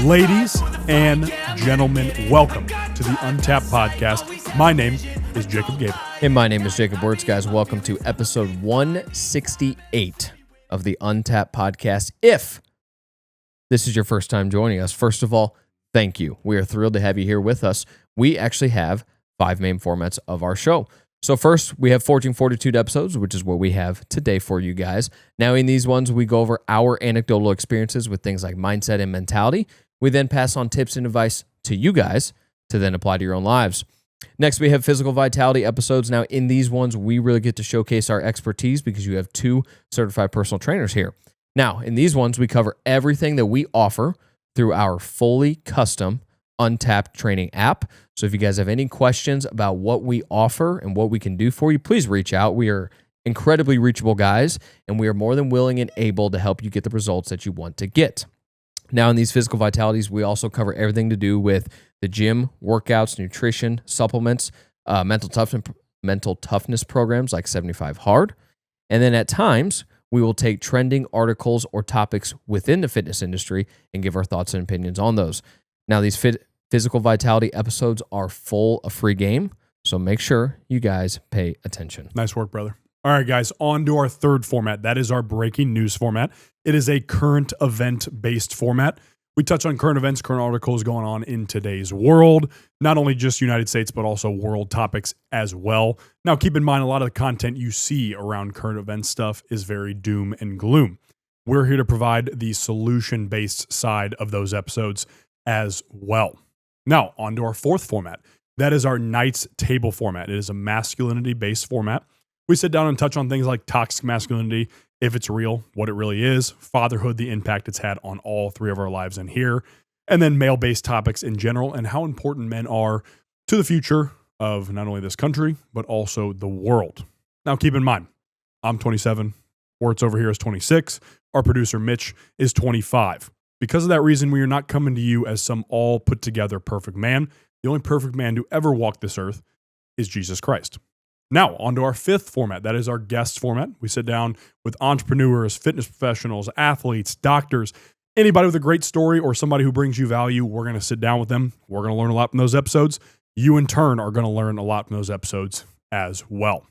Ladies and gentlemen, welcome to the Untapped Podcast. My name is Jacob Gabel. And my name is Jacob Wurtz, guys. Welcome to episode 168 of the Untapped Podcast. If this is your first time joining us, first of all, thank you. We are thrilled to have you here with us. We actually have 5 main formats of our show. So first, we have Fortitude episodes, which is what we have today for you guys. Now, in these ones, we go over our anecdotal experiences with things like mindset and mentality. We then pass on tips and advice to you guys to then apply to your own lives. Next, we have physical vitality episodes. Now, in these ones, we really get to showcase our expertise because you have 2 certified personal trainers here. Now, in these ones, we cover everything that we offer through our fully custom Untapped training app. So if you guys have any questions about what we offer and what we can do for you, please reach out. We are incredibly reachable guys, and we are more than willing and able to help you get the results that you want to get. Now, in these physical vitalities, we also cover everything to do with the gym, workouts, nutrition, supplements, mental toughness programs like 75 Hard. And then at times, we will take trending articles or topics within the fitness industry and give our thoughts and opinions on those. Now, these physical vitality episodes are full of free game, so make sure you guys pay attention. Nice work, brother. All right, guys, on to our third format. That is our breaking news format. It is a current event-based format. We touch on current events, current articles going on in today's world, not only just United States, but also world topics as well. Now, keep in mind, a lot of the content you see around current event stuff is very doom and gloom. We're here to provide the solution-based side of those episodes as well. Now, on to our fourth format. That is our Knights Table format. It is a masculinity-based format. We sit down and touch on things like toxic masculinity, if it's real, what it really is, fatherhood, the impact it's had on all 3 of our lives in here, and then male-based topics in general and how important men are to the future of not only this country, but also the world. Now, keep in mind, I'm 27. Wurtz over here is 26. Our producer, Mitch, is 25. Because of that reason, we are not coming to you as some all put together perfect man. The only perfect man to ever walk this earth is Jesus Christ. Now, on to our 5th format. That is our guest format. We sit down with entrepreneurs, fitness professionals, athletes, doctors, anybody with a great story or somebody who brings you value. We're going to sit down with them. We're going to learn a lot from those episodes. You, in turn, are going to learn a lot from those episodes as well.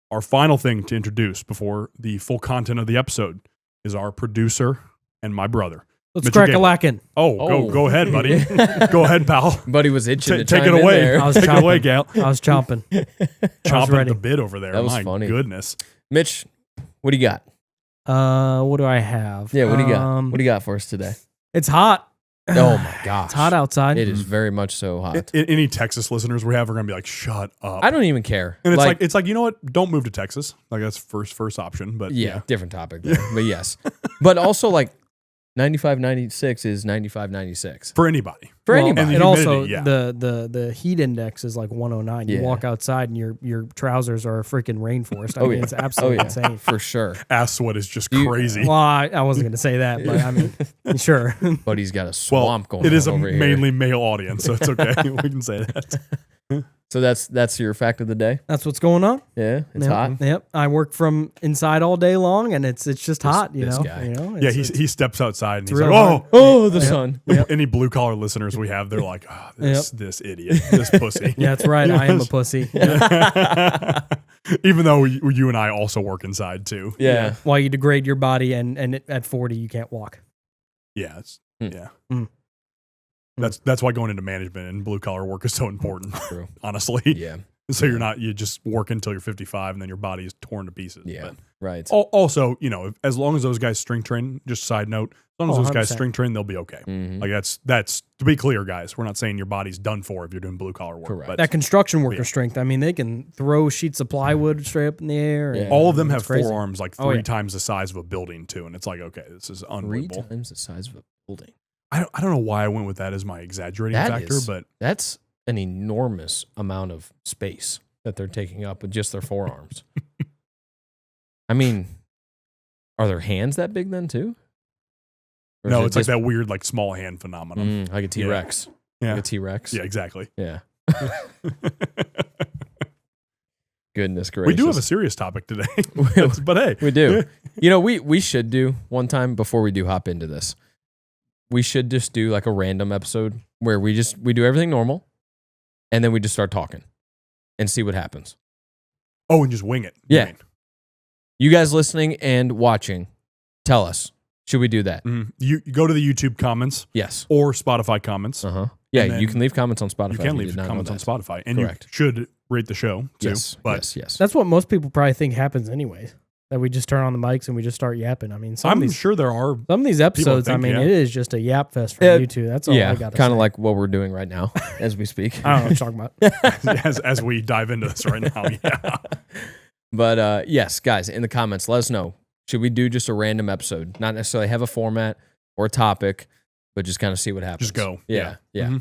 Our final thing to introduce before the full content of the episode is our producer and my brother. Let's crack a lackin'. Go ahead, buddy. Go ahead, pal. Buddy was itching to take chime it away. in there. I was Take chomping. it away, Gal. I was chomping. Chomping the bit over there. That was My funny. goodness. Mitch, what do you got? What do I have? Yeah, what do you got? What do you got for us today? It's hot. Oh my gosh. It's hot outside. It is very much so hot. Any Texas listeners we have are going to be like, shut up. I don't even care. And it's like, you know what? Don't move to Texas. Like that's first option. But yeah, different topic there. But yes. But also like 95.96 is 95.96 for anybody. For anybody. And also yeah. the heat index is like 109. You walk outside and your trousers are a freaking rainforest. I mean, it's absolutely insane. For sure. Ass sweat is just crazy. Well, I wasn't going to say that, but I mean, sure. But he's got a swamp going on. It is a over here. mainly male audience, so it's okay. We can say that. So that's your fact of the day? That's what's going on. Yeah, it's Yep. hot. Yep. I work from inside all day long, and it's just hot. This guy. It's, Yeah, he steps outside and he's real like, hard. The sun. Any blue collar listeners we have, they're like, this idiot, this pussy. Yeah, that's right. I am a pussy. Even though you and I also work inside too. Yeah. While you degrade your body, and at 40 you can't walk. Yeah. Yeah. Mm. That's why going into management and blue collar work is so important. True. Honestly. Yeah. So you just work until you're 55 and then your body is torn to pieces. Yeah. But Right. also, as long as those guys strength train, just side note, as long as those guys 100%. strength train, they'll be okay. Mhm. Like that's to be clear, guys. We're not saying your body's done for if you're doing blue collar work. Correct. But That construction worker strength, I mean, they can throw sheets of plywood straight up in the air. Yeah. all of them have It's crazy. forearms like Oh, 3 yeah. times the size of a building too, and it's like, okay, this is 3 unbelievable. times the size of a building. I don't know why I went with that as my exaggerating factor, but That's an enormous amount of space that they're taking up with just their forearms. I mean, are their hands that big then too? Or is no, it it's like just- that weird like small hand phenomenon. like a T-Rex. Yeah. Like a T-Rex. Yeah, exactly. Yeah. Goodness gracious. We do have a serious topic today, but hey, We do. You know, we should do one time before we do hop into this. we should just do like a random episode where we do everything normal, and then we just start talking and see what happens. Oh, and just wing it. Yeah. You guys listening and watching, tell us. Should we do that? Mm-hmm. You go to the YouTube comments. Yes. Or Spotify comments. Uh-huh. Yeah, you can leave comments on Spotify. You can leave comments on Spotify. And Correct. You should rate the show, too. Yes, but yes. That's what most people probably think happens anyways. That we just turn on the mics and we just start yapping. I mean, I'm sure there are. Some of these episodes, think, it is just a yap fest for you two. That's all I got to say. Kind of like what we're doing right now as we speak. I don't know what you're talking about. as we dive into this right now, yeah. But yes, guys, in the comments, let us know. Should we do just a random episode? Not necessarily have a format or a topic, but just kind of see what happens. Just go. Yeah. Mm-hmm.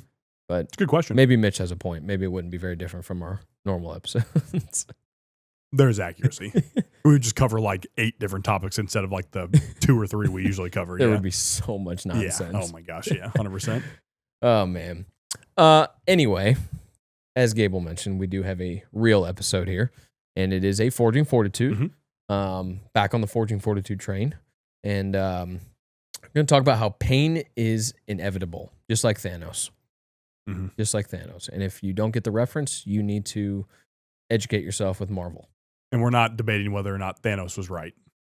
But it's a good question. Maybe Mitch has a point. Maybe it wouldn't be very different from our normal episodes. There's accuracy. We would just cover like 8 different topics instead of like the 2 or 3 we usually cover. There would be so much nonsense. Yeah. Oh my gosh. Yeah. 100%. Oh man. Anyway, as Gable mentioned, we do have a real episode here, and it is a Forging Fortitude. Mm-hmm. Back on the Forging Fortitude train, and we're going to talk about how pain is inevitable, just like Thanos. Mm-hmm. Just like Thanos. And if you don't get the reference, you need to educate yourself with Marvel. And we're not debating whether or not Thanos was right.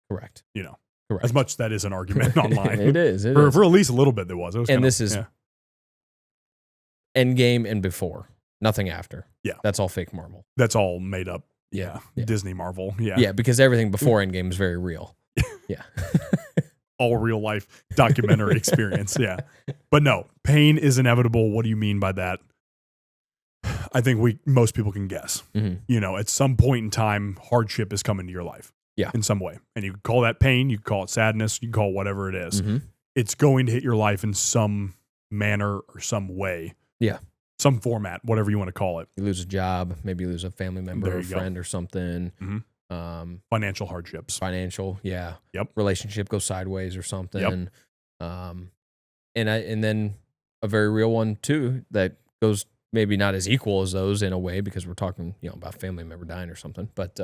Correct. Correct. As much as that is an argument online. It is. For at least a little bit there was. This is Endgame and before. Nothing after. Yeah. That's all fake Marvel. That's all made up. Yeah. Disney Marvel. Yeah. Yeah, because everything before Endgame is very real. Yeah. All real life documentary experience. Yeah. But no, pain is inevitable. What do you mean by that? I think most people can guess. Mm-hmm. At some point in time, hardship is coming to your life. Yeah. In some way. And you can call that pain, you can call it sadness, you can call it whatever it is. Mm-hmm. It's going to hit your life in some manner or some way. Yeah. Some format, whatever you want to call it. You lose a job, maybe you lose a family member or a friend or something. Mm-hmm. Financial hardships. Yeah. Yep. Relationship goes sideways or something. Yep. And then a very real one too that goes maybe not as equal as those in a way because we're talking, about family member dying or something. But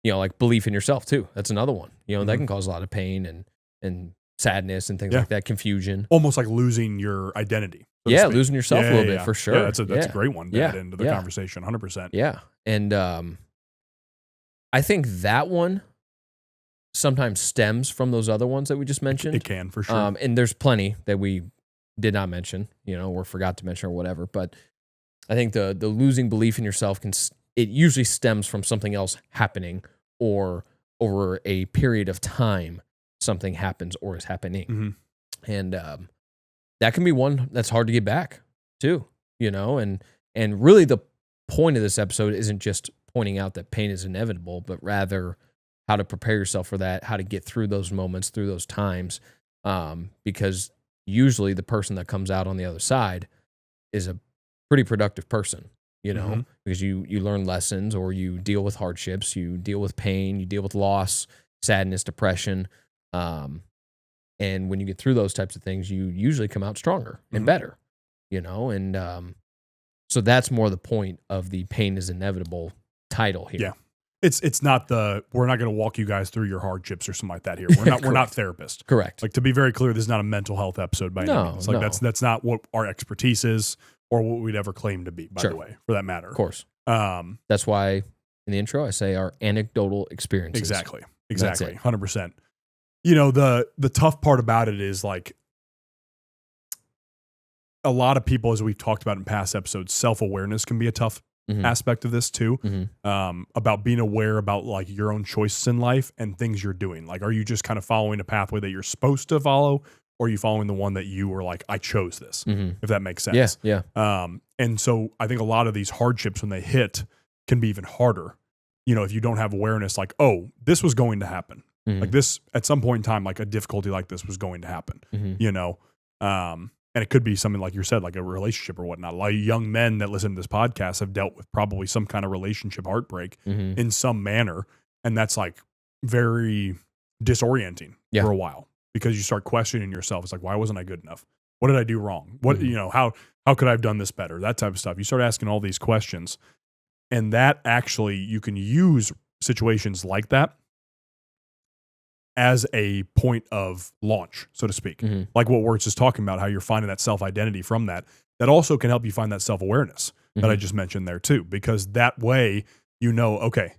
like belief in yourself too. That's another one. Mm-hmm. That can cause a lot of pain and sadness and things like that, confusion. Almost like losing your identity. So losing yourself a little bit for sure. Yeah, that's a great one to add into the conversation, 100%. Yeah. And I think that one sometimes stems from those other ones that we just mentioned. It can, for sure. And there's plenty that we did not mention, or forgot to mention or whatever. But I think the losing belief in yourself it usually stems from something else happening or over a period of time something happens or is happening. Mm-hmm. And that can be one that's hard to get back too, and really the point of this episode isn't just pointing out that pain is inevitable, but rather how to prepare yourself for that, how to get through those moments, through those times, because usually the person that comes out on the other side is a pretty productive person, mm-hmm. because you learn lessons or you deal with hardships, you deal with pain, you deal with loss, sadness, depression. And when you get through those types of things, you usually come out stronger and better, and so that's more the point of the pain is inevitable title here. Yeah. It's not we're not going to walk you guys through your hardships or something like that here. We're not therapists. Correct. Like, to be very clear, this is not a mental health episode by any means. Like, that's not what our expertise is or what we'd ever claim to be, by the way, for that matter. Of course. That's why in the intro I say our anecdotal experiences. Exactly. 100%. The tough part about it is, like, a lot of people, as we've talked about in past episodes, self-awareness can be a tough aspect of this too. Mm-hmm. About being aware about, like, your own choices in life and things you're doing. Like, are you just kind of following a pathway that you're supposed to follow, or are you following the one that you were like, I chose this, if that makes sense? Yeah. And so I think a lot of these hardships, when they hit, can be even harder. If you don't have awareness, like, oh, this was going to happen. Mm-hmm. Like, this, at some point in time, like, a difficulty like this was going to happen, and it could be something like you said, like a relationship or whatnot. A lot of young men that listen to this podcast have dealt with probably some kind of relationship heartbreak in some manner. And that's, like, very disorienting for a while, because you start questioning yourself. It's like, why wasn't I good enough? What did I do wrong? What, how could I have done this better? That type of stuff. You start asking all these questions, and that actually, you can use situations like that as a point of launch, so to speak. Like what Wurtz is talking about, how you're finding that self-identity from that. That also can help you find that self-awareness that I just mentioned there too, because that way you know, okay,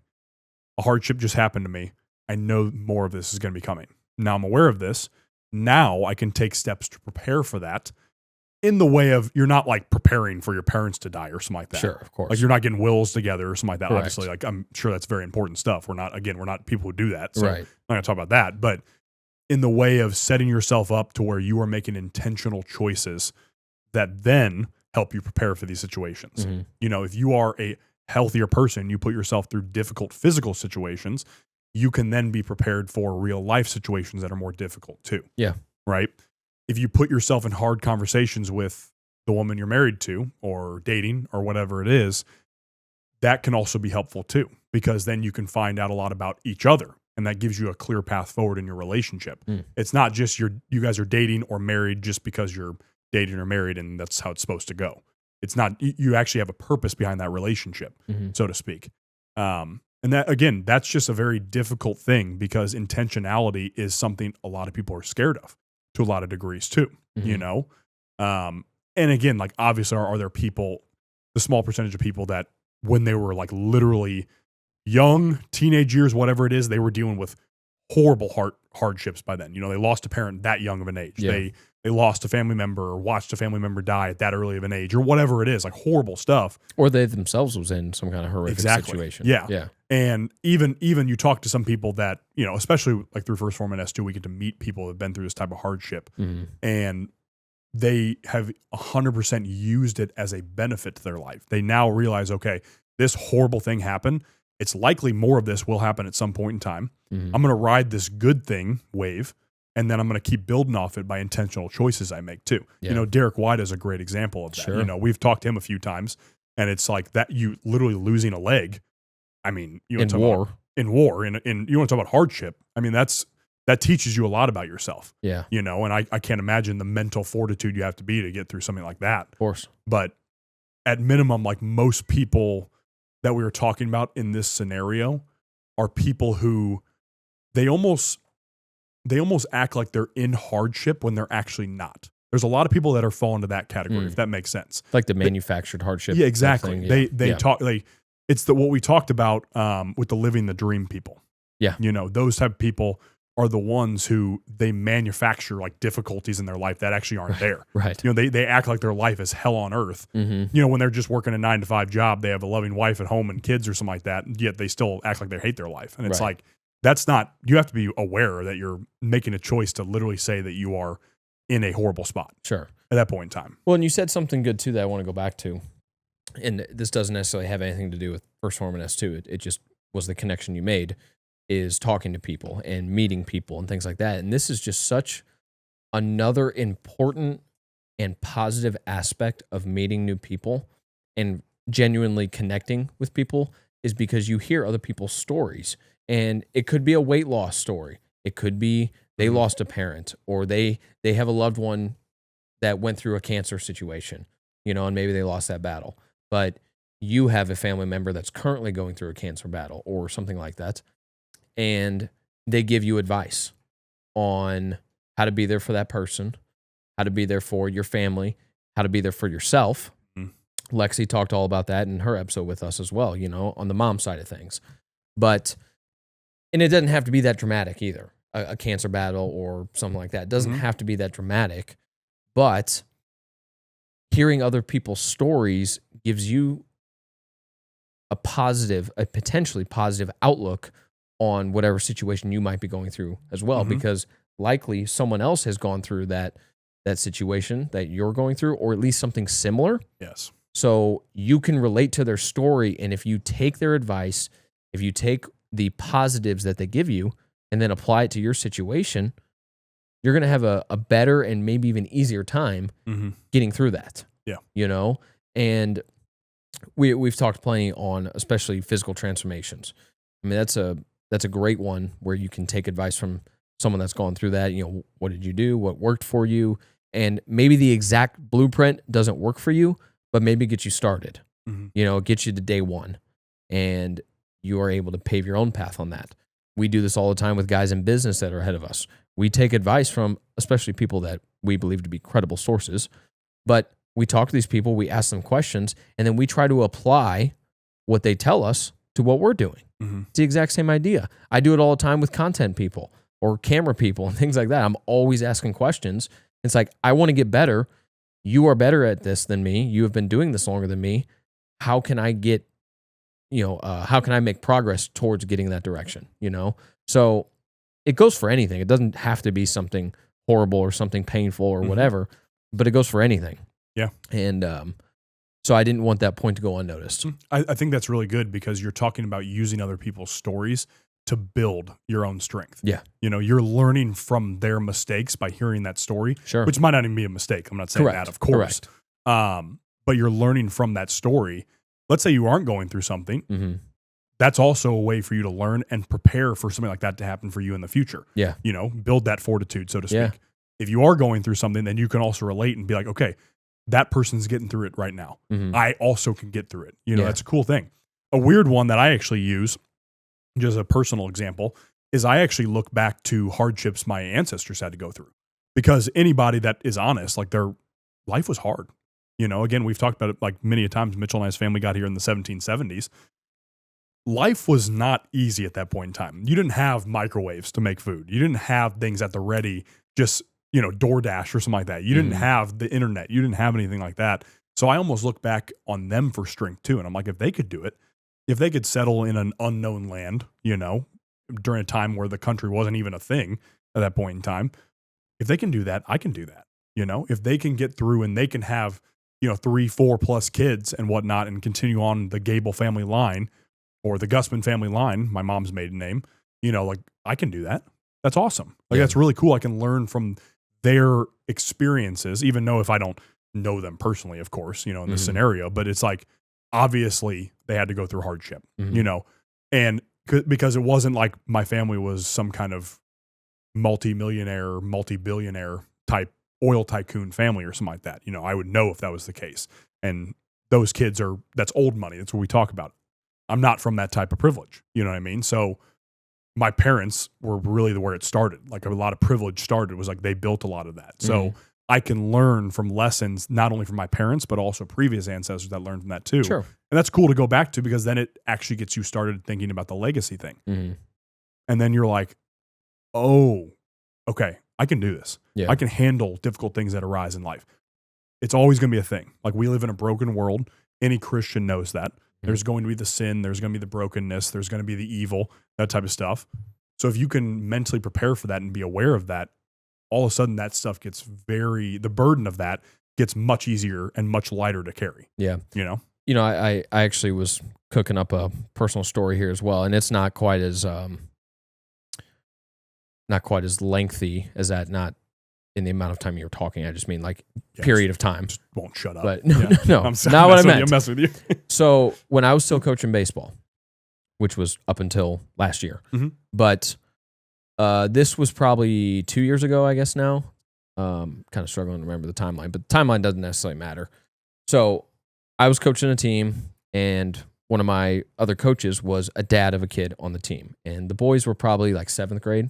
a hardship just happened to me. I know more of this is going to be coming. Now I'm aware of this. Now I can take steps to prepare for that in the way of, you're not like preparing for your parents to die or something like that. Sure, of course. Like you're not getting wills together or something like that. Correct. Obviously, like I'm sure that's very important stuff. We're not people who do that. So Right. I'm not going to talk about that. But in the way of setting yourself up to where you are making intentional choices that then help you prepare for these situations. You know, if you are a healthier person, you put yourself through difficult physical situations, you can then be prepared for real life situations that are more difficult too. Yeah. Right? If you put yourself in hard conversations with the woman you're married to or dating or whatever it is, that can also be helpful too, because then you can find out a lot about each other, and that gives you a clear path forward in your relationship. It's not just you guys are dating or married just because you're dating or married and that's how it's supposed to go. It's not, you actually have a purpose behind that relationship, so to speak. And that, again, that's just a very difficult thing, because intentionality is something a lot of people are scared of to a lot of degrees too, you know? And again, like obviously are there people, the small percentage of people that when they were like literally young, teenage years, whatever it is, they were dealing with horrible hardships by then. You know, they lost a parent that young of an age. Yeah. They lost a family member or watched a family member die at that early of an age or whatever it is, like horrible stuff. Or they themselves was in some kind of horrific situation. Yeah. Yeah. And even you talk to some people that, you know, especially like through First Form and S2, we get to meet people that have been through this type of hardship, and they have 100% used it as a benefit to their life. They now realize, okay, this horrible thing happened. It's likely more of this will happen at some point in time. I'm going to ride this good thing wave, and then I'm going to keep building off it by intentional choices I make too. Yeah. You know, Derek White is a great example of that. Sure. You know, we've talked to him a few times, and it's like that, you literally losing a leg. I mean, you want In to war. in you want to talk about hardship. I mean, that teaches you a lot about yourself. Yeah. You know, and I can't imagine the mental fortitude you have to be to get through something like that. Of course. But at minimum, like most people that we were talking about in this scenario are people who they almost act like they're in hardship when they're actually not. There's a lot of people that are fall into that category, if that makes sense. Like the manufactured hardship. Yeah, exactly. Thing. They talk like it's what we talked about with the living the dream people. Yeah. You know, those type of people are the ones who they manufacture like difficulties in their life that actually aren't there. Right. You know, they act like their life is hell on earth. You know, when they're just working a 9-to-5 job, they have a loving wife at home and kids or something like that, yet they still act like they hate their life. And it's like, that's not, you have to be aware that you're making a choice to literally say that you are in a horrible spot. Sure. At that point in time. Well, and you said something good too that I want to go back to. And this doesn't necessarily have anything to do with First Form and S2. It just was the connection you made, is talking to people and meeting people and things like that. And this is just such another important and positive aspect of meeting new people and genuinely connecting with people, is because you hear other people's stories. And it could be a weight loss story. It could be they lost a parent, or they have a loved one that went through a cancer situation, you know, and maybe they lost that battle. But you have a family member that's currently going through a cancer battle or something like that, and they give you advice on how to be there for that person, how to be there for your family, how to be there for yourself. Lexi talked all about that in her episode with us as well, you know, on the mom side of things. And it doesn't have to be that dramatic either, a cancer battle or something like that. It doesn't have to be that dramatic, but hearing other people's stories gives you a potentially positive outlook on whatever situation you might be going through as well, because likely someone else has gone through that situation that you're going through, or at least something similar. Yes. So you can relate to their story, and if you take their advice, if you take the positives that they give you and then apply it to your situation, you're going to have a better and maybe even easier time getting through that. Yeah. You know, and we've talked plenty on especially physical transformations. I mean, that's a great one where you can take advice from someone that's gone through that. You know, what did you do? What worked for you? And maybe the exact blueprint doesn't work for you, but maybe get you started. You know, get you to day one, and you are able to pave your own path on that. we do this all the time with guys in business that are ahead of us. We take advice from especially people that we believe to be credible sources, but we talk to these people, we ask them questions, and then we try to apply what they tell us to what we're doing. Mm-hmm. It's the exact same idea. I do it all the time with content people or camera people and things like that. I'm always asking questions. It's like, I want to get better. You are better at this than me. You have been doing this longer than me. How can I get, how can I make progress towards getting that direction? So it goes for anything. It doesn't have to be something horrible or something painful or whatever, but it goes for anything. Yeah. And so I didn't want that point to go unnoticed. I think that's really good because you're talking about using other people's stories to build your own strength. Yeah. You're learning from their mistakes by hearing that story, Sure. which might not even be a mistake. I'm not saying Correct. that, of course. But you're learning from that story. Let's say you aren't going through something. Mm-hmm. That's also a way for you to learn and prepare for something like that to happen for you in the future. Yeah. Build that fortitude, so to speak. Yeah. If you are going through something, then you can also relate and be like, okay, that person's getting through it right now. Mm-hmm. I also can get through it. Yeah. That's a cool thing. A weird one that I actually use, just a personal example, is I actually look back to hardships my ancestors had to go through. Because anybody that is honest, like their life was hard. Again, we've talked about it like many a times. Mitchell and I's family got here in the 1770s. Life was not easy at that point in time. You didn't have microwaves to make food. You didn't have things at the ready, just, DoorDash or something like that. You didn't have the internet. You didn't have anything like that. So I almost look back on them for strength too. And I'm like, if they could do it, if they could settle in an unknown land, during a time where the country wasn't even a thing at that point in time, if they can do that, I can do that. If they can get through and they can have, 3-4+ kids and whatnot and continue on the Gabel family line or the Gusman family line, my mom's maiden name, I can do that. That's awesome. That's really cool. I can learn from their experiences, even though if I don't know them personally, of course, in this scenario, but it's like, obviously they had to go through hardship, and because it wasn't like my family was some kind of multi-millionaire, multi-billionaire type oil tycoon family or something like that. I would know if that was the case. And those kids that's old money. That's what we talk about. I'm not from that type of privilege. You know what I mean? So my parents were really where it started. Like a lot of privilege started was like they built a lot of that. So I can learn from lessons, not only from my parents, but also previous ancestors that learned from that too. Sure. And that's cool to go back to because then it actually gets you started thinking about the legacy thing. Mm-hmm. And then you're like, oh, okay, I can do this. Yeah. I can handle difficult things that arise in life. It's always going to be a thing. Like we live in a broken world. Any Christian knows that. There's going to be the sin. There's going to be the brokenness. There's going to be the evil, that type of stuff. So if you can mentally prepare for that and be aware of that, all of a sudden that stuff gets the burden of that gets much easier and much lighter to carry. Yeah. I actually was cooking up a personal story here as well. And it's not quite as lengthy as that, not in the amount of time you're talking. I just mean period of time. Just won't shut up. But no, I'm not what I meant. I'm messing with you. So when I was still coaching baseball, which was up until last year, but this was probably 2 years ago, I guess now. Kind of struggling to remember the timeline, but the timeline doesn't necessarily matter. So I was coaching a team, and one of my other coaches was a dad of a kid on the team, and the boys were probably like 7th grade.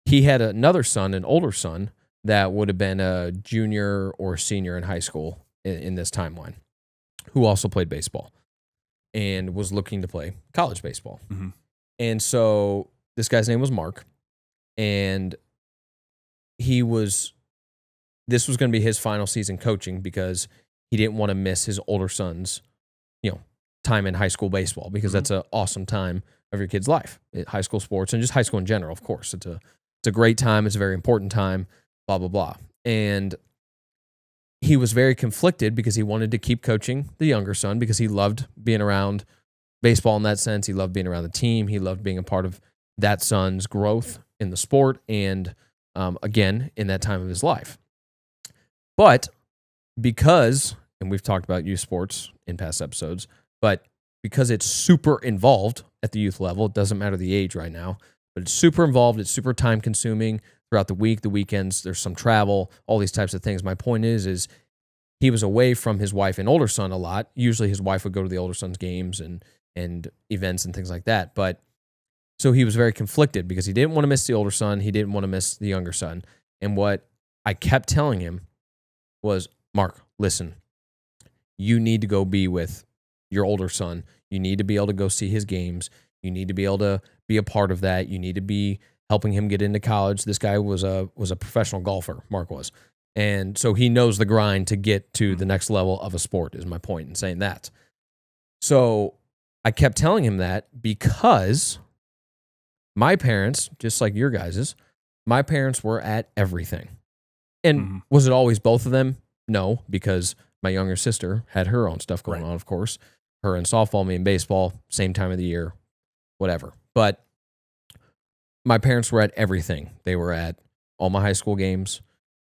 He had another son, an older son, that would have been a junior or senior in high school in this timeline, who also played baseball and was looking to play college baseball. Mm-hmm. And so this guy's name was Mark, and this was going to be his final season coaching because he didn't want to miss his older son's, time in high school baseball, because that's an awesome time of your kid's life, high school sports and just high school in general. Of course, it's a great time. It's a very important time, blah, blah, blah. And he was very conflicted because he wanted to keep coaching the younger son because he loved being around baseball in that sense. He loved being around the team. He loved being a part of that son's growth in the sport and, again, in that time of his life. But because, and we've talked about youth sports in past episodes, but because it's super involved at the youth level, it doesn't matter the age right now, but it's super involved, it's super time consuming throughout the week, the weekends, there's some travel, all these types of things. My point is he was away from his wife and older son a lot. Usually his wife would go to the older son's games and events and things like that. But So he was very conflicted because he didn't want to miss the older son. He didn't want to miss the younger son. And what I kept telling him was, Mark, listen, you need to go be with your older son. You need to be able to go see his games. You need to be able to be a part of that. You need to be helping him get into college. This guy was a professional golfer, Mark was. And so he knows the grind to get to the next level of a sport, is my point in saying that. So I kept telling him that because my parents, just like your guys's, my parents were at everything. And was it always both of them? No, because my younger sister had her own stuff going on, of course. Her in softball, me in baseball, same time of the year, whatever. But my parents were at everything. They were at all my high school games.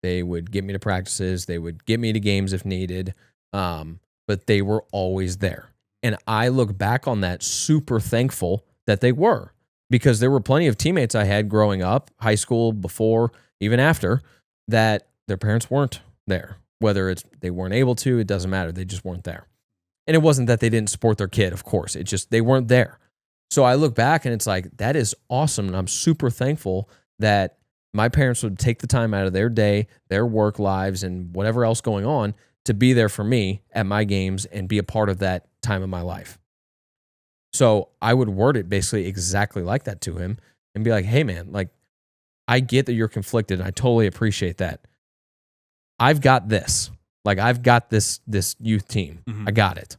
They would get me to practices. They would get me to games if needed. But they were always there. And I look back on that super thankful that they were, because there were plenty of teammates I had growing up, high school, before, even after, that their parents weren't there. Whether it's they weren't able to, it doesn't matter. They just weren't there. And it wasn't that they didn't support their kid, of course. It just, they weren't there. So I look back and it's like, that is awesome. And I'm super thankful that my parents would take the time out of their day, their work lives, and whatever else going on to be there for me at my games and be a part of that time of my life. So I would word it basically exactly like that to him and be like, hey man, like, I get that you're conflicted and I totally appreciate that. I've got this. Like, I've got this youth team. I got it.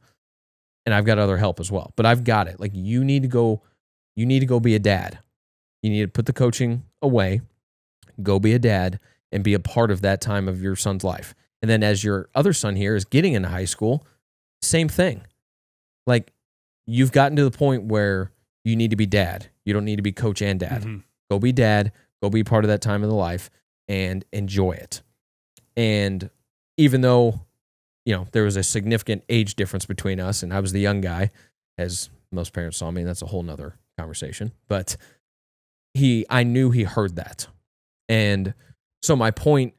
And I've got other help as well. But I've got it. Like, you need to go be a dad. You need to put the coaching away, go be a dad, and be a part of that time of your son's life. And then as your other son here is getting into high school, same thing. Like, you've gotten to the point where you need to be dad. You don't need to be coach and dad. Go be dad. Go be part of that time of the life and enjoy it. And even though, there was a significant age difference between us and I was the young guy, as most parents saw me, and that's a whole nother conversation. But I knew he heard that. And so my point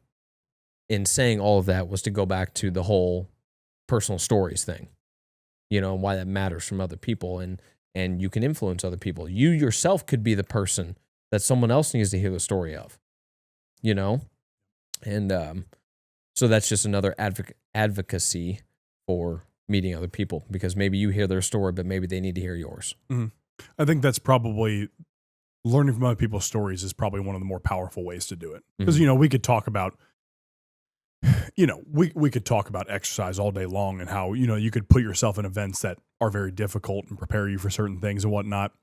in saying all of that was to go back to the whole personal stories thing, and why that matters from other people. And you can influence other people. You yourself could be the person that someone else needs to hear the story of, And so that's just another advocacy for meeting other people, because maybe you hear their story, but maybe they need to hear yours. I think that's probably learning from other people's stories is probably one of the more powerful ways to do it. Because, we could talk about, we could talk about exercise all day long and how, you could put yourself in events that are very difficult and prepare you for certain things and whatnot.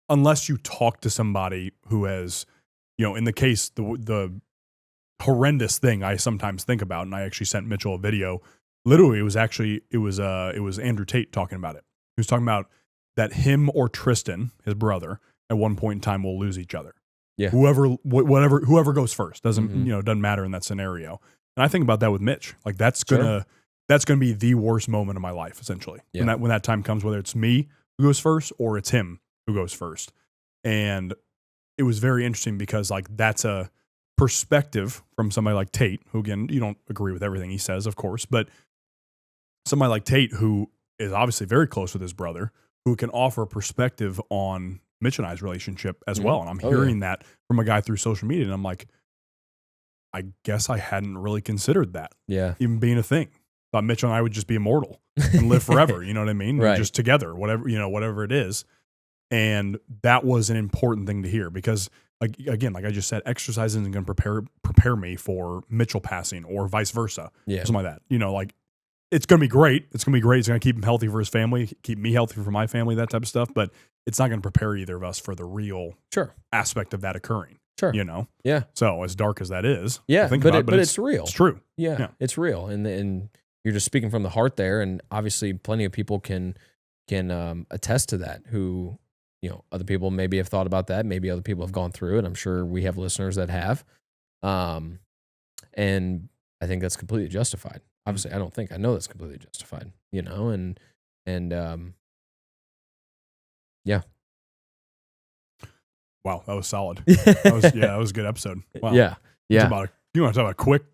Unless you talk to somebody who has, in the case, the horrendous thing I sometimes think about, and I actually sent Mitchell a video. Literally, it was Andrew Tate talking about it. He was talking about that him or Tristan, his brother, at one point in time will lose each other. Yeah. Whoever goes first doesn't doesn't matter in that scenario. And I think about that with Mitch. Like, that's gonna be the worst moment of my life, essentially. Yeah. When that time comes, whether it's me who goes first or it's him who goes first. And it was very interesting because, like, that's a perspective from somebody like Tate, who, again, you don't agree with everything he says, of course, but somebody like Tate, who is obviously very close with his brother, who can offer a perspective on Mitch and I's relationship as well. And I'm hearing that from a guy through social media, and I'm like, I guess I hadn't really considered that. Yeah. Even being a thing. Thought Mitch and I would just be immortal and live forever. You know what I mean? Right. Just together, whatever it is. And that was an important thing to hear because, like I just said, exercise isn't going to prepare me for Mitchell passing or vice versa. Yeah. Something like that. It's going to be great. It's going to be great. It's going to keep him healthy for his family, keep me healthy for my family, that type of stuff. But it's not going to prepare either of us for the real aspect of that occurring. Sure. Yeah. So as dark as that is, but it's real. It's true. Yeah. It's real. And you're just speaking from the heart there. And obviously plenty of people can attest to that who, other people maybe have thought about that. Maybe other people have gone through it. I'm sure we have listeners that have. And I think that's completely justified. Obviously, I know that's completely justified, and yeah. Wow, that was solid. That was a good episode. Wow. Yeah. You want to talk about a quick,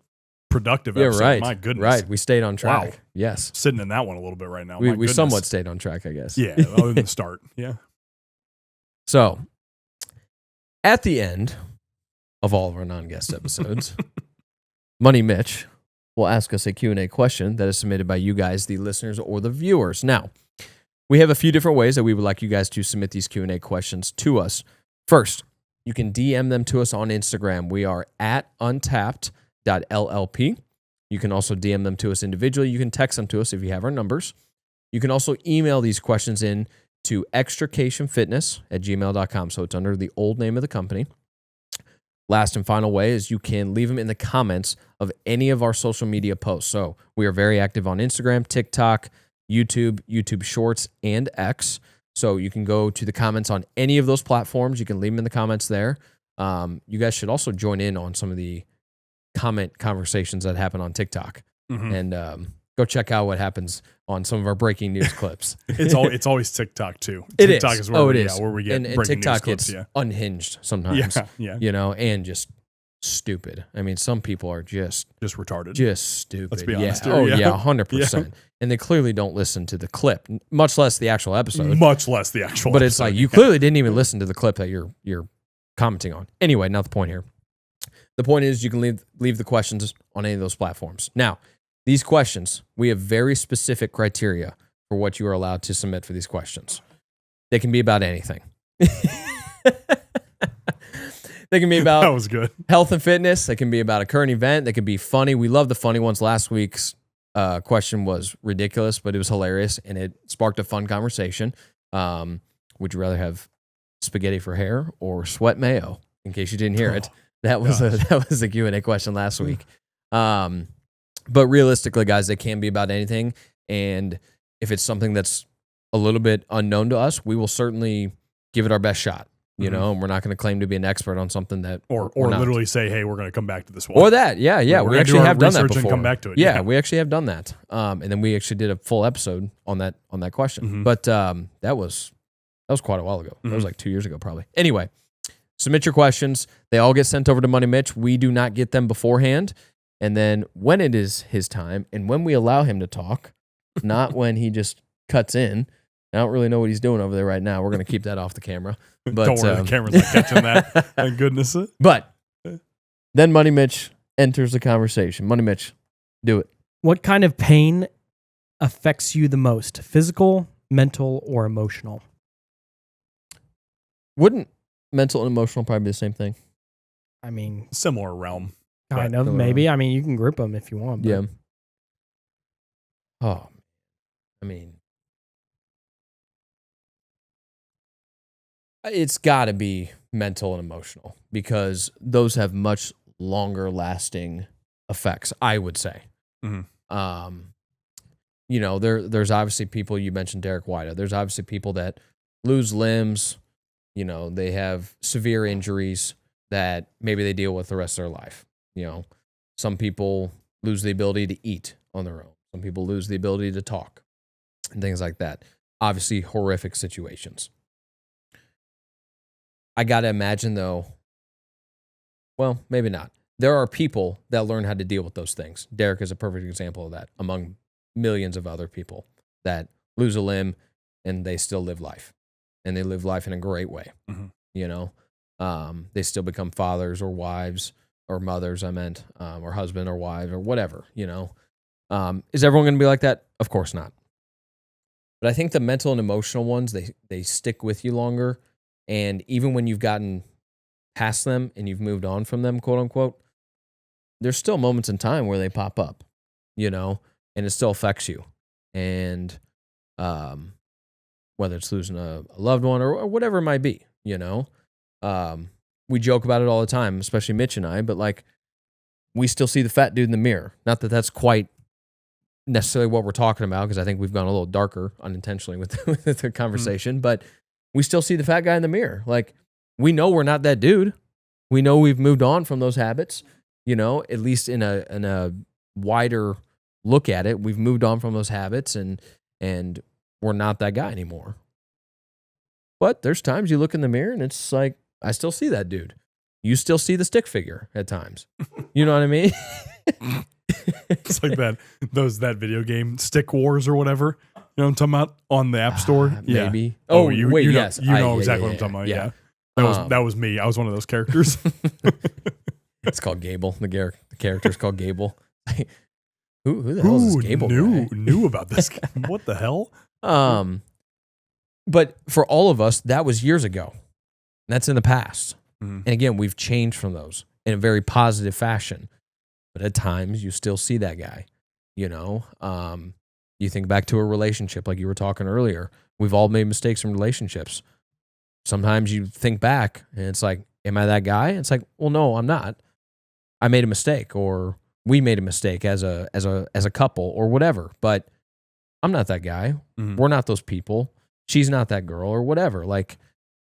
productive episode? Right. My goodness. Right. We stayed on track. Wow. Yes. Sitting in that one a little bit right now. We somewhat stayed on track, I guess. Yeah, other than the start. Yeah. So, at the end of all of our non-guest episodes, Money Mitch will ask us a Q&A question that is submitted by you guys, the listeners or the viewers. Now, we have a few different ways that we would like you guys to submit these Q&A questions to us. First, you can DM them to us on Instagram. We are at untapped.llp. You can also DM them to us individually. You can text them to us if you have our numbers. You can also email these questions in to extricationfitness@gmail.com. So it's under the old name of the company. Last and final way is you can leave them in the comments of any of our social media posts. So we are very active on Instagram, TikTok, YouTube Shorts, and X. So you can go to the comments on any of those platforms. You can leave them in the comments there. You guys should also join in on some of the comment conversations that happen on TikTok. And go check out what happens on some of our breaking news clips. It's always TikTok too. TikTok is where it is. where we get and breaking TikTok news clips. gets unhinged sometimes. Yeah. You know, and just stupid. I mean, some people are just retarded. Just stupid. Let's be honest. Yeah. Oh yeah, 100%. And they clearly don't listen to the clip, much less the actual episode. Much less the actual But episode. it's like you clearly didn't even listen to the clip that you're commenting on. Anyway, not the point here. The point is you can leave the questions on any of those platforms. Now, these questions, we have very specific criteria for what you are allowed to submit for these questions. They can be about anything. They can be about that was good. Health and fitness. They can be about a current event. They can be funny. We love the funny ones. Last week's question was ridiculous, but it was hilarious, and it sparked a fun conversation. Would you rather have spaghetti for hair or sweat mayo? In case you didn't hear it, that was a Q&A question last week. But realistically, guys, they can be about anything. And if it's something that's a little bit unknown to us, we will certainly give it our best shot. You know, and we're not going to claim to be an expert on something that or literally say, hey, we're going to come back to this one. Or that, yeah. We actually have done that before. And come back to it. Yeah, we actually have done that. And then we actually did a full episode on that question. But that was quite a while ago. That was like 2 years ago, probably. Anyway, submit your questions. They all get sent over to Money Mitch. We do not get them beforehand. And then when it is his time and when we allow him to talk, not when he just cuts in. I don't really know what he's doing over there right now. We're going to keep that off the camera. But, don't worry, the camera's not catching that. Thank goodness. But then Money Mitch enters the conversation. Money Mitch, do it. What kind of pain affects you the most? Physical, mental, or emotional? Wouldn't mental and emotional probably be the same thing? I mean, similar realm. Kind of, maybe. I mean, you can group them if you want. But. Yeah. Oh, I mean, it's got to be mental and emotional because those have much longer lasting effects, I would say. You know, there's obviously people, you mentioned Derek White. There's obviously people that lose limbs. You know, they have severe injuries that maybe they deal with the rest of their life. You know, some people lose the ability to eat on their own. Some people lose the ability to talk and things like that. Obviously, horrific situations. I got to imagine, though, well, maybe not. There are people that learn how to deal with those things. Derek is a perfect example of that among millions of other people that lose a limb and they still live life. And they live life in a great way. You know, they still become fathers or wives or mothers, or husband or wives or whatever, you know. Is everyone going to be like that? Of course not. But I think the mental and emotional ones, they stick with you longer. And even when you've gotten past them and you've moved on from them, quote unquote, there's still moments in time where they pop up, you know, and it still affects you. And whether it's losing a loved one or whatever it might be, you know, we joke about it all the time, especially Mitch and I, but like we still see the fat dude in the mirror. Not that that's quite necessarily what we're talking about, because I think we've gone a little darker unintentionally with the conversation, but we still see the fat guy in the mirror. Like, we know we're not that dude. We know we've moved on from those habits, you know, at least in a wider look at it. We've moved on from those habits and we're not that guy anymore. But there's times you look in the mirror and it's like, I still see that dude. You still see the stick figure at times. You know what I mean? It's like that video game Stick Wars or whatever. You know what I'm talking about? On the App Store? Maybe. Yeah. Oh, you, wait, you know, yes. You know exactly what I'm talking about. Yeah. That was me. I was one of those characters. It's called Gabel. The character's called Gabel. Who the hell is this Gabel guy? Knew about this guy? What the hell? But for all of us, that was years ago. That's in the past. Mm-hmm. And again, we've changed from those in a very positive fashion. But at times, you still see that guy. You know, you think back to a relationship like you were talking earlier. We've all made mistakes in relationships. Sometimes you think back and it's like, am I that guy? It's like, well, no, I'm not. I made a mistake, or we made a mistake as a couple or whatever. But I'm not that guy. Mm-hmm. We're not those people. She's not that girl or whatever. Like,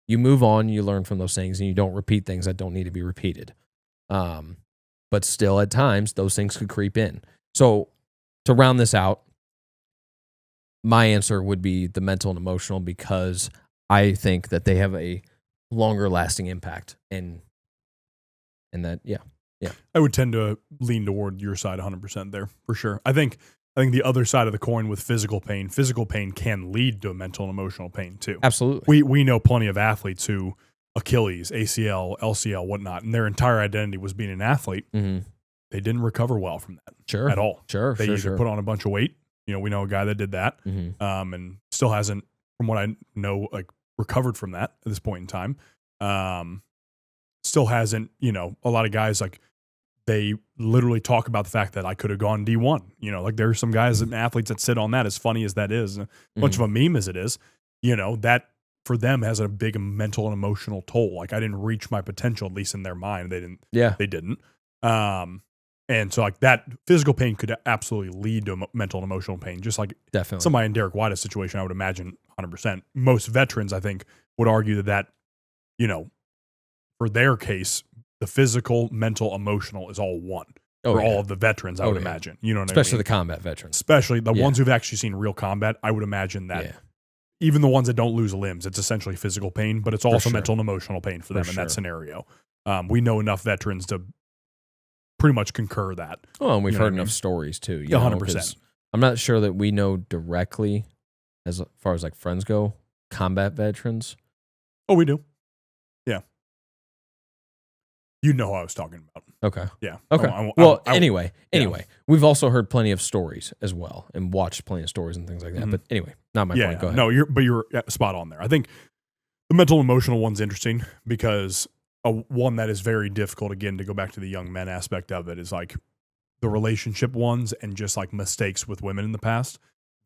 you move on, you learn from those things, and you don't repeat things that don't need to be repeated. But still, at times, those things could creep in. So to round this out, my answer would be the mental and emotional, because I think that they have a longer lasting impact. And that, yeah. I would tend to lean toward your side 100% there, for sure. I think the other side of the coin with physical pain can lead to mental and emotional pain too. Absolutely. We know plenty of athletes who Achilles, ACL, LCL, whatnot, and their entire identity was being an athlete. Mm-hmm. They didn't recover well from that at all. Sure. They either put on a bunch of weight. You know, we know a guy that did that, and still hasn't, from what I know, like recovered from that at this point in time. Still hasn't, you know, a lot of guys, like, they literally talk about the fact that I could have gone D1. You know, like, there's some guys and athletes that sit on that, as funny as that is, a bunch of a meme as it is, you know, that for them has a big mental and emotional toll. Like, I didn't reach my potential, at least in their mind. They didn't. Yeah. They didn't. And so, like, that physical pain could absolutely lead to mental and emotional pain, just like definitely somebody in Derek White's situation, I would imagine 100%. Most veterans, I think, would argue that, you know, for their case, the physical, mental, emotional is all one for all of the veterans, I would imagine. You know what Especially I mean? the combat veterans. Especially the ones who've actually seen real combat, I would imagine that even the ones that don't lose limbs, it's essentially physical pain, but it's also mental and emotional pain for them in that scenario. We know enough veterans to pretty much concur that. Oh, and we've heard enough stories too. 100%. I'm not sure that we know directly, as far as like friends go, combat veterans. Oh, we do. Yeah. You know who I was talking about. Okay. Yeah. Okay. Anyway, we've also heard plenty of stories as well and watched plenty of stories and things like that. Mm-hmm. But anyway, not my point. Go ahead. No, you're spot on there. I think the mental and emotional one's interesting because one that is very difficult, again, to go back to the young men aspect of it, is like the relationship ones and just like mistakes with women in the past.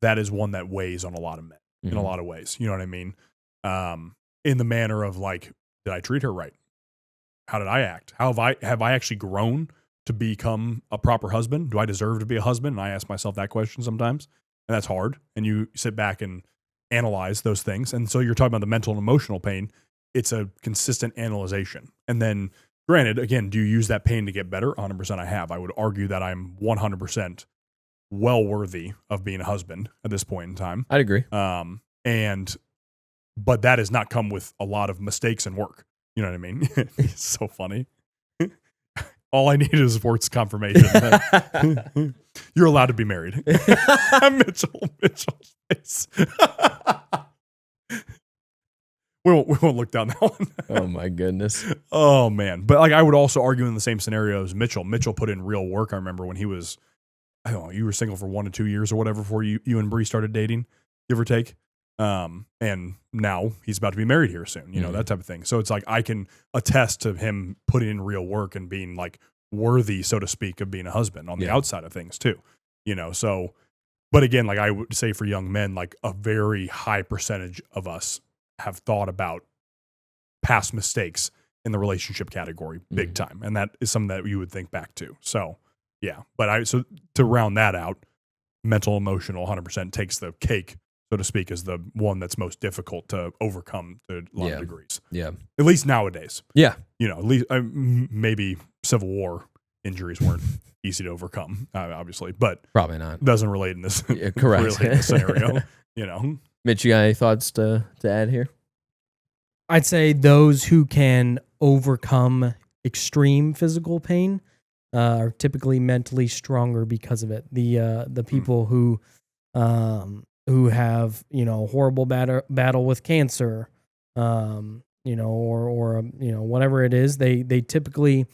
That is one that weighs on a lot of men in a lot of ways. You know what I mean? In the manner of like, did I treat her right? How did I act? Have I actually grown to become a proper husband? Do I deserve to be a husband? And I ask myself that question sometimes, and that's hard. And you sit back and analyze those things. And so you're talking about the mental and emotional pain. It's a consistent analyzation. And then, granted, again, do you use that pain to get better? 100% I have. I would argue that I'm 100% well worthy of being a husband at this point in time. I'd agree. But that has not come with a lot of mistakes and work. You know what I mean? It's so funny. All I need is Wurtz confirmation. You're allowed to be married. Mitchell's face. We won't look down that one. Oh my goodness. Oh man. But like, I would also argue in the same scenario as Mitchell. Mitchell put in real work. I remember when he was, I don't know, you were single for 1 to 2 years or whatever before you and Bree started dating, give or take. And now he's about to be married here soon, you know, that type of thing. So it's like, I can attest to him putting in real work and being like worthy, so to speak, of being a husband on the outside of things too, you know? So, but again, like I would say for young men, like a very high percentage of us have thought about past mistakes in the relationship category big time. And that is something that you would think back to. So yeah, but so to round that out, mental, emotional 100% takes the cake, so to speak, is the one that's most difficult to overcome to a lot of degrees. Yeah. At least nowadays. Yeah. You know, at least maybe Civil War injuries weren't easy to overcome, obviously, but probably not. Doesn't relate in this, correct. Relate in this scenario, you know. Mitch, you got any thoughts to add here? I'd say those who can overcome extreme physical pain are typically mentally stronger because of it. The people who who have, horrible battle with cancer, or whatever it is, they typically,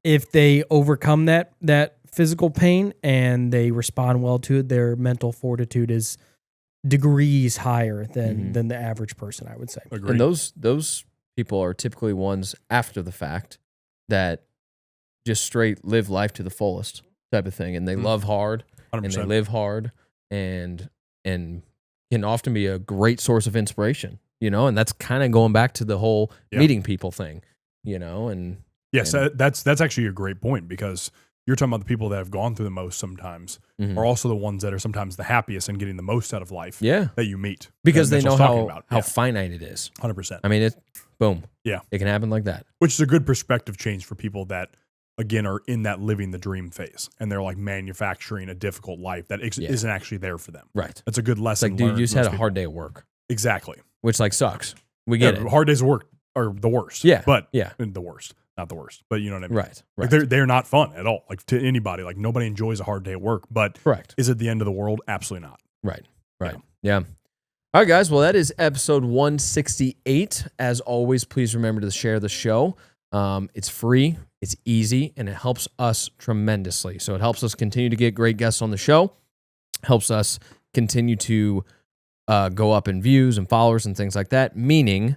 if they overcome that physical pain and they respond well to it, their mental fortitude is degrees higher than the average person, I would say. Agreed. And those people are typically ones after the fact that just straight live life to the fullest type of thing, and they love hard 100%. and they live hard and can often be a great source of inspiration, and that's kind of going back to the whole meeting people thing, and yes, that's actually a great point, because you're talking about the people that have gone through the most sometimes are also the ones that are sometimes the happiest and getting the most out of life that you meet. Because they know how about. finite it is. 100%. I mean, boom. Yeah. It can happen like that. Which is a good perspective change for people that, again, are in that living the dream phase, and they're like manufacturing a difficult life that isn't actually there for them. Right. That's a good lesson. It's like, dude, you just had a hard day at work. Exactly. Which sucks. We get it. Hard days of work are the worst. Yeah. But the worst. Not the worst, but you know what I mean? Right. Like they're not fun at all. Like to anybody, like nobody enjoys a hard day at work, but correct. Is it the end of the world? Absolutely not. Right. Yeah. All right, guys. Well, that is episode 168. As always, please remember to share the show. It's free, it's easy, and it helps us tremendously. So it helps us continue to get great guests on the show, helps us continue to go up in views and followers and things like that, meaning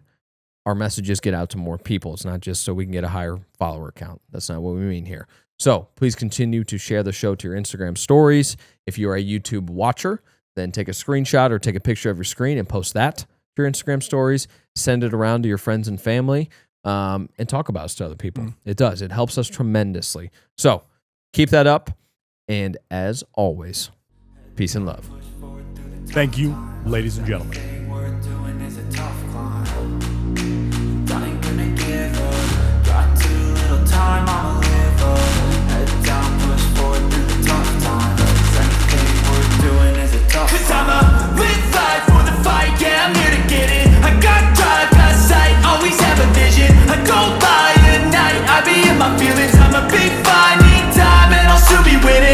our messages get out to more people. It's not just so we can get a higher follower count. That's not what we mean here. So please continue to share the show to your Instagram stories. If you're a YouTube watcher, then take a screenshot or take a picture of your screen and post that to your Instagram stories. Send it around to your friends and family, and talk about us to other people. It does. It helps us tremendously. So keep that up. And as always, peace and love. Thank you, ladies and gentlemen.